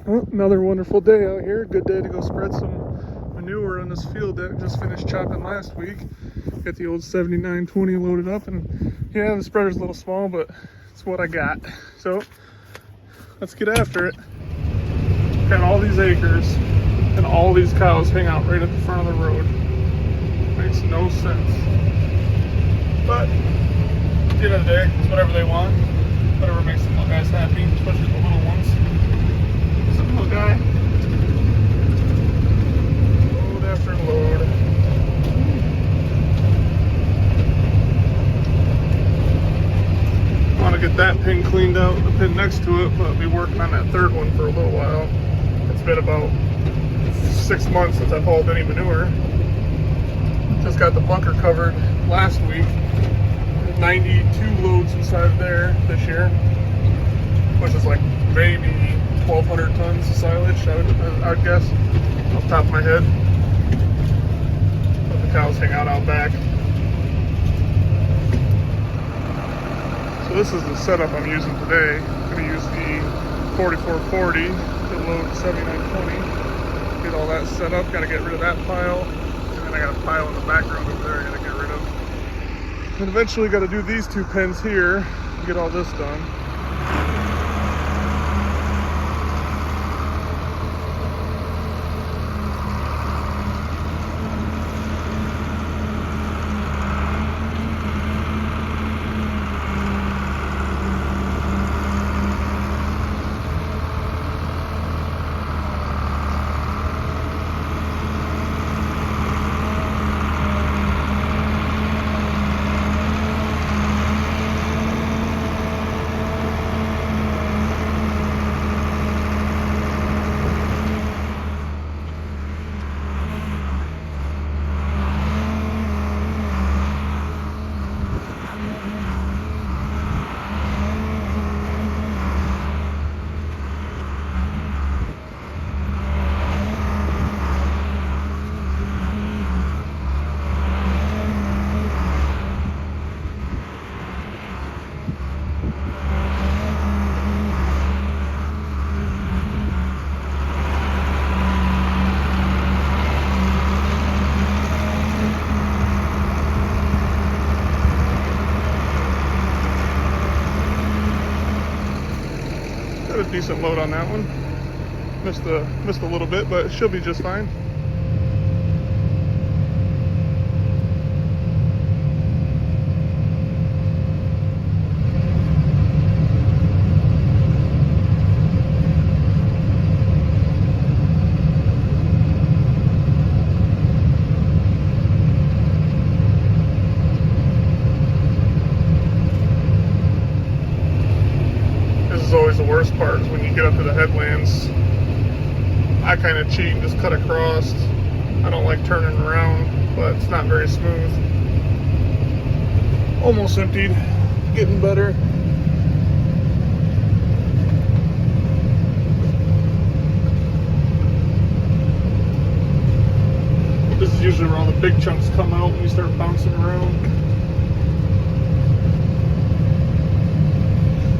Well, another wonderful day out here. Good day to go spread some manure on this field that just finished chopping last week. Got the old 7920 loaded up, and yeah, the spreader's a little small, but it's what I got. So let's get after it. Got all these acres, and all these cows hang out right at the front of the road. Makes no sense. But at the end of the day, it's whatever they want. Whatever makes the little guys happy, especially the little ones. Some little guy. Load after load. I want to get that pin cleaned out, the pin next to it, but I'll be working on that third one for a little while. It's been about 6 months since I've hauled any manure. Just got the bunker covered last week. 92 loads inside there this year, which is like maybe 1,200 tons of silage, I'd guess, off the top of my head. But the cows hang out back. So this is the setup I'm using today. I'm going to use the 4440 to load 7920. Get all that set up. Got to get rid of that pile, and then I got a pile in the background over there I got to get rid of. And eventually got to do these two pens here and get all this done. Got a decent load on that one. Missed a little bit, but she'll be just fine. Always the worst part is when you get up to the headlands. I kind of cheat and just cut across. I don't like turning around, but it's not very smooth. Almost emptied, getting better. This is usually where all the big chunks come out when you start bouncing around.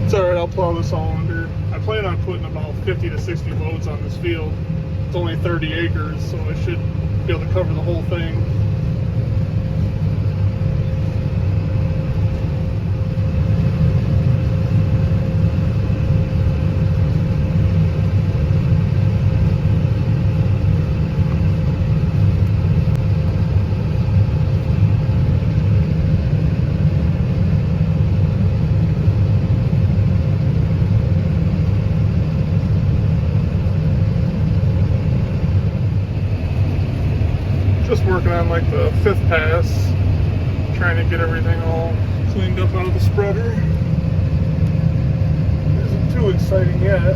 It's alright, I'll plow this all under. I plan on putting about 50 to 60 loads on this field. It's only 30 acres, so I should be able to cover the whole thing. Just working on like the 5th pass, trying to get everything all cleaned up out of the spreader. Isn't too exciting yet.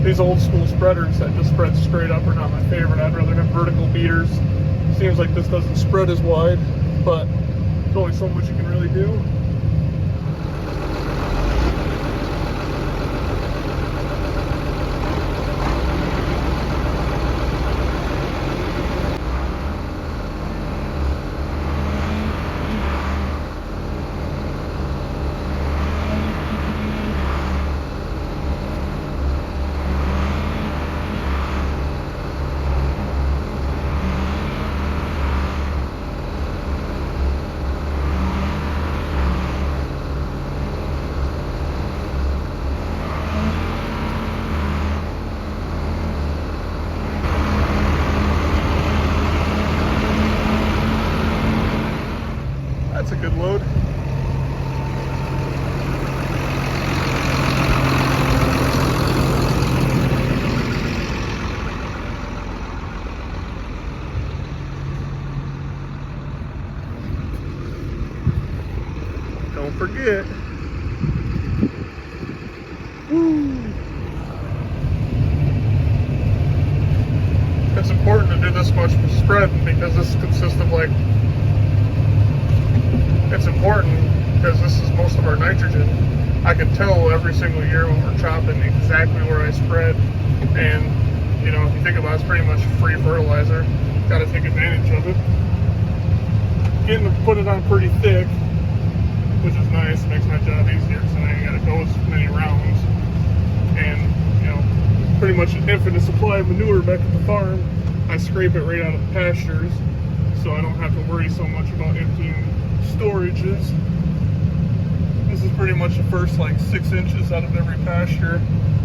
These old school spreaders that just spread straight up are not my favorite. I'd rather have vertical beaters. Seems like this doesn't spread as wide, but there's only so much you can really do. load. Don't forget. Woo. It's important to do this much spreading because this consists of like, it's important because this is most of our nitrogen. I can tell every single year when we're chopping exactly where I spread, and you know, if you think about it, it's pretty much free fertilizer. Got to take advantage of it. Getting to put it on pretty thick, which is nice, makes my job easier because then I ain't got to go as many rounds. And you know, pretty much an infinite supply of manure back at the farm. I scrape it right out of the pastures, so I don't have to worry so much about emptying storages. This is pretty much the first like 6 inches out of every pasture.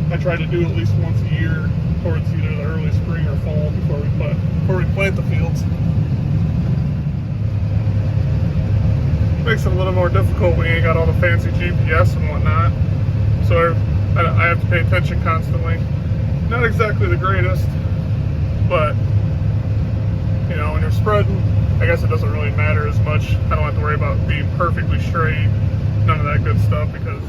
I try to do at least once a year towards either the early spring or fall before we plant the fields. Makes it a little more difficult when you ain't got all the fancy GPS and whatnot. So I have to pay attention constantly. Not exactly the greatest, but you know, when you're spreading, I guess it doesn't really matter as much. I don't have to worry about being perfectly straight, none of that good stuff, because